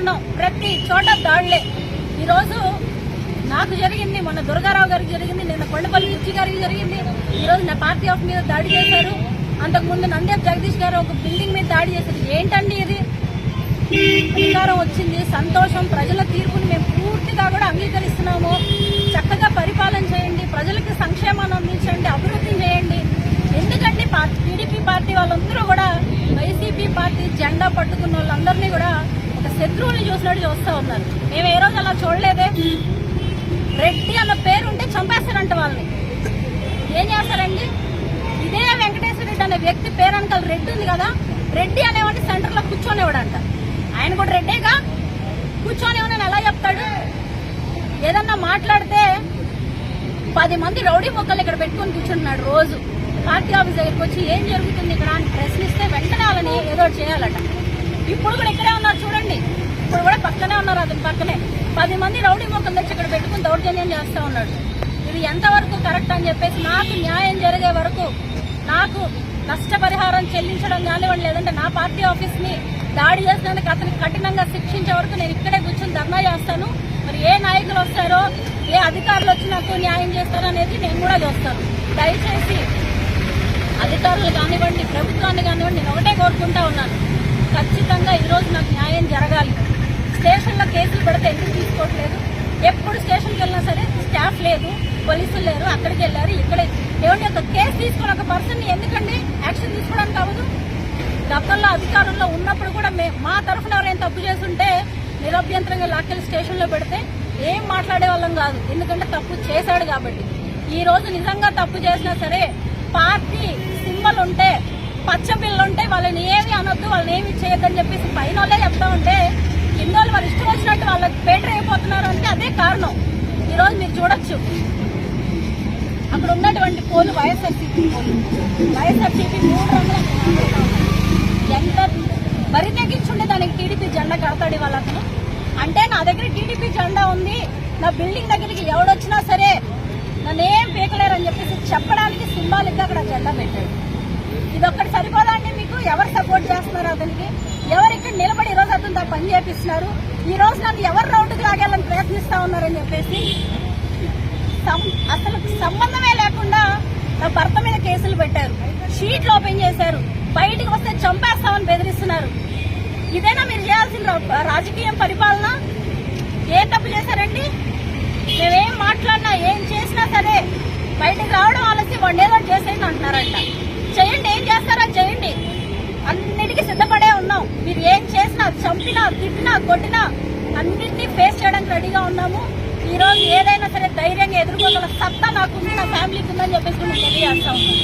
ఉన్నాం. ప్రతి చోట దాడులే. ఈరోజు నాకు జరిగింది, మొన్న దుర్గారావు గారికి జరిగింది, నిన్న కొండపల్లి విజయ్ గారికి జరిగింది. ఈరోజు నా పార్టీ ఆఫ్ మీద దాడి చేశారు. అంతకుముందు నందేప్ జగదీష్ గారు ఒక బిల్డింగ్ మీద దాడి చేశారు. ఏంటండి ఇది? అధికారం వచ్చింది, సంతోషం. ప్రజల తీర్పుని మేము పూర్తిగా కూడా అంగీకరిస్తున్నాము. చక్కగా పరిపాలన చేయండి, ప్రజలకి సంక్షేమాన్ని అందించండి, అభివృద్ధి చేయండి. ఎందుకంటే టీడీపీ పార్టీ వాళ్ళందరూ కూడా వైసీపీ పార్టీ జెండా పట్టుకున్న వాళ్ళందరినీ కూడా ఒక శత్రువుని చూసినట్టు చూస్తూ ఉన్నారు. మేము ఏ రోజు అలా చూడలేదే. రెడ్డి అన్న పేరు ఉంటే చంపేస్తారంట వాళ్ళని. ఏం చేస్తారండి? ఇదే వెంకటేశ్వర రెడ్డి అనే వ్యక్తి పేరు అనకాల రెడ్డి ఉంది కదా, రెడ్డి అనేవాడిని సెంటర్ లో కూర్చొనేవాడంట. ఆయన కూడా రెడ్డేగా, కూర్చొనేవాడని ఎలా చెప్తాడు? ఏదన్నా మాట్లాడితే 10 మంది రౌడీ మొక్కలు ఇక్కడ పెట్టుకుని కూర్చుంటున్నాడు. రోజు పార్టీ ఆఫీస్ దగ్గరికి వచ్చి ఏం జరుగుతుంది ఇక్కడ అని ప్రశ్నిస్తే వెంటనే వాళ్ళని ఏదో చేయాలట. ఇప్పుడు కూడా ఇక్కడే ఉన్నారు చూడండి, ఇప్పుడు కూడా పక్కనే ఉన్నారు. అతని పక్కనే 10 మంది రౌడీ మొక్కలు తెచ్చి ఇక్కడ పెట్టుకుని దౌర్జన్యం చేస్తూ ఉన్నాడు. ఇది ఎంతవరకు కరెక్ట్ అని చెప్పేసి నాకు న్యాయం జరిగే వరకు, నాకు నష్టపరిహారం చెల్లించడం కానివ్వండి, లేదంటే నా పార్టీ ఆఫీస్ ని దాడి చేసినందుకు అతనికి కఠినంగా శిక్షించే వరకు నేను ఇక్కడే కూర్చొని ధర్నా చేస్తాను. మరి ఏ నాయకులు వస్తారో, ఏ అధికారులు వచ్చి నాకు న్యాయం చేస్తారో అనేది నేను కూడా చూస్తాను. దయచేసి అధికారులు కానివ్వండి, ప్రభుత్వాన్ని కానివ్వండి, నేను ఒకటే కోరుకుంటా ఉన్నాను, ఖచ్చితంగా ఈరోజు నాకు న్యాయం జరగాలి. స్టేషన్లో కేసులు పెడితే ఎందుకు తీసుకోవట్లేదు? ఎప్పుడు స్టేషన్కి వెళ్ళినా సరే స్టాఫ్ లేదు, పోలీసులు లేరు, అక్కడికి వెళ్ళారు, ఇక్కడే ఏమంటే ఒక కేసు తీసుకుని ఒక పర్సన్ ఎందుకండి యాక్షన్ తీసుకోవడానికి అవ్వదు? గతంలో అధికారంలో ఉన్నప్పుడు కూడా మా తరఫున ఎవరైనా తప్పు చేస్తుంటే నిరభ్యంతరంగా లాక్కెళ్ళి స్టేషన్లో పెడితే ఏం మాట్లాడే వాళ్ళం కాదు, ఎందుకంటే తప్పు చేశాడు కాబట్టి. ఈ రోజు నిజంగా తప్పు చేసినా సరే పార్టీ సింబల్ ఉంటే, పచ్చ బిల్లు ఉంటే వాళ్ళని ఏమి అనొద్దు, వాళ్ళని ఏమి చేయొద్దని చెప్పేసి పైన వాళ్ళే చెప్తా ఉంటే కింద వాళ్ళు వారు ఇష్టం వచ్చినట్టు వాళ్ళకి పేటర్ అయిపోతున్నారు. అంటే అదే కారణం. ఈరోజు మీరు చూడొచ్చు, అక్కడ ఉన్నటువంటి పోలు వైఎస్ఆర్సీపీ పోలు, వైఎస్ఆర్సీపీ 3 రంగుల ఎంత బరి తెగించుండే దానికి టీడీపీ జెండా కడతాడు వాళ్ళ అతను. అంటే నా దగ్గర టీడీపీ జెండా ఉంది, నా బిల్డింగ్ దగ్గరికి ఎవడొచ్చినా సరే నన్నేం పీకలేరని చెప్పేసి చెప్పడానికి సింబాలిక్ గా అక్కడ జెండా పెట్టాడు. ఇదొక్కటి సరిపోదా అండి మీకు? ఎవరు సపోర్ట్ చేస్తున్నారు అతనికి? ఎవరు ఇక్కడ నిలబడి ఈ రోజు అతను పని చేపిస్తున్నారు? ఈ రోజు నన్ను ఎవరు రౌండ్కి లాగాలని ప్రయత్నిస్తా ఉన్నారని చెప్పేసి అసలు సంబంధమే లేకుండా నా భర్త మీద కేసులు పెట్టారు, షీట్లు ఓపెన్ చేశారు, బయటికి వస్తే చంపేస్తామని బెదిరిస్తున్నారు. ఇదేనా మీరు చేయాల్సిన రాజకీయం పరిపాలన? ఏం తప్పు చేశారండి? మేమేం మాట్లాడినా ఏం చేసినా సరే బయటకు రావడం ఆలస్యం, వండేదో చేసేయండి అంటున్నారంట. చేయండి, ఏం చేస్తారా చేయండి, అన్నిటికీ సిద్ధపడే ఉన్నాం. మీరు ఏం చేసినా, చంపినా, తిట్టినా, కొట్టినా అన్నింటినీ ఫేస్ చేయడానికి రెడీగా ఉన్నాము. ఈ రోజు ఏదైనా సరే ధైర్యంగా ఎదుర్కోగల సత్తా నాకుంది, నా ఫ్యామిలీకి ఉందని చెప్పేసి మేము తెలియజేస్తా ఉన్నాం.